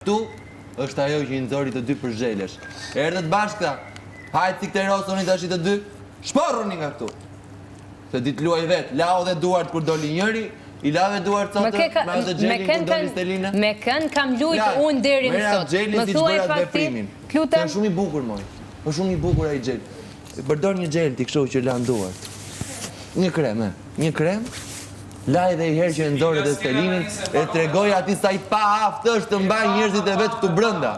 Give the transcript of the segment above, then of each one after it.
Tu është ajo që i nxori të dy për zhelesh. Erdhët bashkëta. Hajtë si këte rosoni të ashtë të dy. Shporruni nga këtu. Se ditë luaj vetë. Lau dhe duart kur doli njëri. I lave duart sotër. Me atë gjelin kur doli Stelina. Me kënë kam lujtë unë deri më sot. Më thuaj faktin. Është shumë i bukur moj. Është shumë i bukur ai gjel. Përdor një gjel ti kështu që lan duart. Një krem, një krem. Laj dhe i herë që e ndore dhe Stelinin e tregoj ati sa i pa aftë është të mbaj njerëzit e vetë këtu brënda.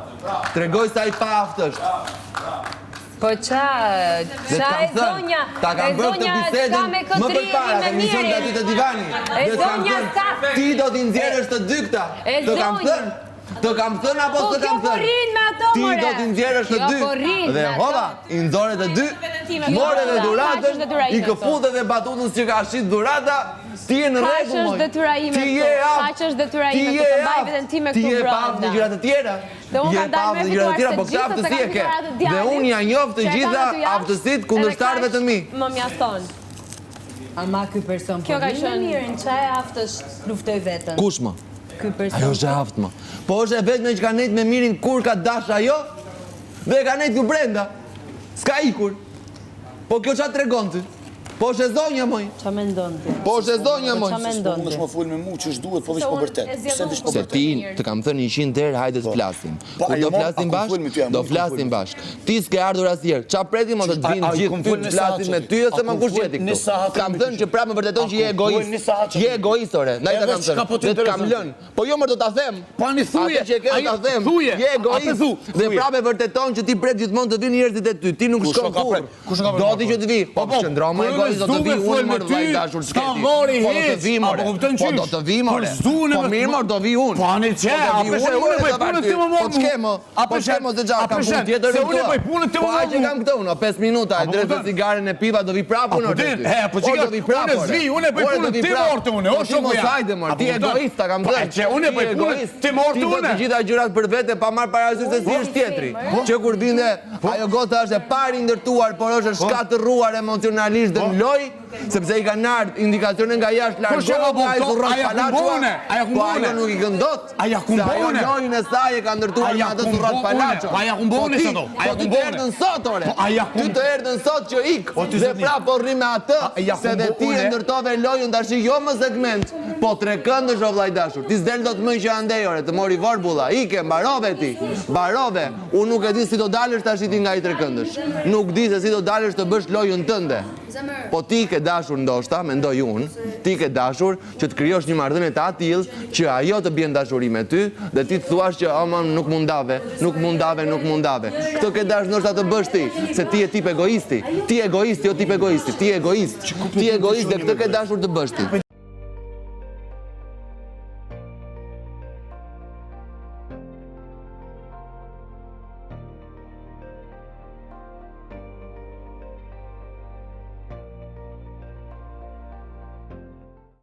Tregoj sa i pa aftë është. Po qa e zonja, ta kam bërë të bisedën më përpara të emision të aty të divani. E zonja sa... Ti do t'i nxjerrësh të dy këta. Të kam thënë. Të kam thënë apo të kam thënë? Ti do t'i nxjerrësh të dy. Dhe hova, i nxore të dy. More dhe duratën, i këfute dhe batutës që ka shqit durata. Ti e në rregull moj. Ti je aftë. Ti je aftë. Ti je pa aftë në gjërat të tjera. Je pa aftë në gjërat të tjera, po këta aftësi e ke. Dhe unë ja njoh të gjitha aftësit kundërshtarëve të mi. Më mjafton. Ama ky person kjo ka qenë mirë, ç'a e aftësh luftoj veten. Kush më? Ky person. Ajo është aftë më. Po është e vetme që ka nejtë me mirin kur ka dash ajo dhe ka nejtë këtu brenda. S'ka ikur. Po kjo ç'a tregon ti? Po është e zonja moj. Qa me ndonë ti? Po është e zonja moj. Unë është më full me mu që është duhet, po vish po bërtet. Se ti të kam thënë 100 herë hajde të flasim. Kur do flasim bashk, do flasim bashk. Ti s'ke ardhur asnjëherë. Qa pretim o të të vinë gjithë ty të flasim me ty ose më kush jeti këtu? Kam thënë që prapë më vërteton që je egoist. Je egoist ore. Ndaj ta kam thënë. Dhe të kam lënë. Po jo më do ta them. Po ani thuje. Atë që ke do ta them. Je egoist. Dhe prapë vërteton që ti pret gjithmonë të vinë njerëzit e ty. Ti nuk shkon kurrë. Do ti që të vi. Po qëndro më egoist do të vi unë më vllai dashur s'keti. Po do të vi more. Po do të vi more. Po mirë more do vi unë. Po ani çe, apo se unë bëj punën tim më. Po ç'kemo? Apo ç'kemo se gjatë kam punë tjetër. Se unë bëj punën tim më. Po që kam këtu unë 5 minuta, e drejtë cigaren e piva do vi prapë unë. Po ç'ka do vi prapë. Unë zvi, unë bëj punën tim mortë unë. O shoku ja. Hajde more, ti egoist ta kam thënë. Çe unë bëj punën tim mortë unë. Ti të gjitha gjërat për vete pa marr parasysh se si është tjetri. Që kur binde ajo gota është e pari ndërtuar, por është shkatërruar emocionalisht dhe në loj, sepse i kanë ardhur indikacione nga jashtë largohu, ai zurrat palaço. Po ajo nuk i këndot. Aja kumbone. Ajo lojën e saj e ka ndërtuar me atë zurrat palaço. Aja kumbone sa do. Aja kumbone. Ty të erdhën sot ore. Ty të erdhën sot që ik. Dhe prapë po rri me atë, se dhe ti e ndërtove lojën tash jo më segment, po trekëndësh o vllai dashur. Ti s'del dot më që andej ore, të mori vorbulla. Ike, mbarove ti. Mbarove. Unë nuk e di si do dalësh tash ti nga i trekëndësh. Nuk di se si do dalësh të bësh lojën tënde. Po ti ke dashur ndoshta, mendoj unë, ti ke dashur që të krijosh një marrëdhënie të atill që ajo të bjen dashuri me ty dhe ti të thuash që ama nuk mundave. Këtë ke dash ndoshta të bësh ti, se ti je tip egoisti. Ti egoist, jo tip egoisti. Ti egoist. Ti egoist dhe këtë ke dashur të bësh ti.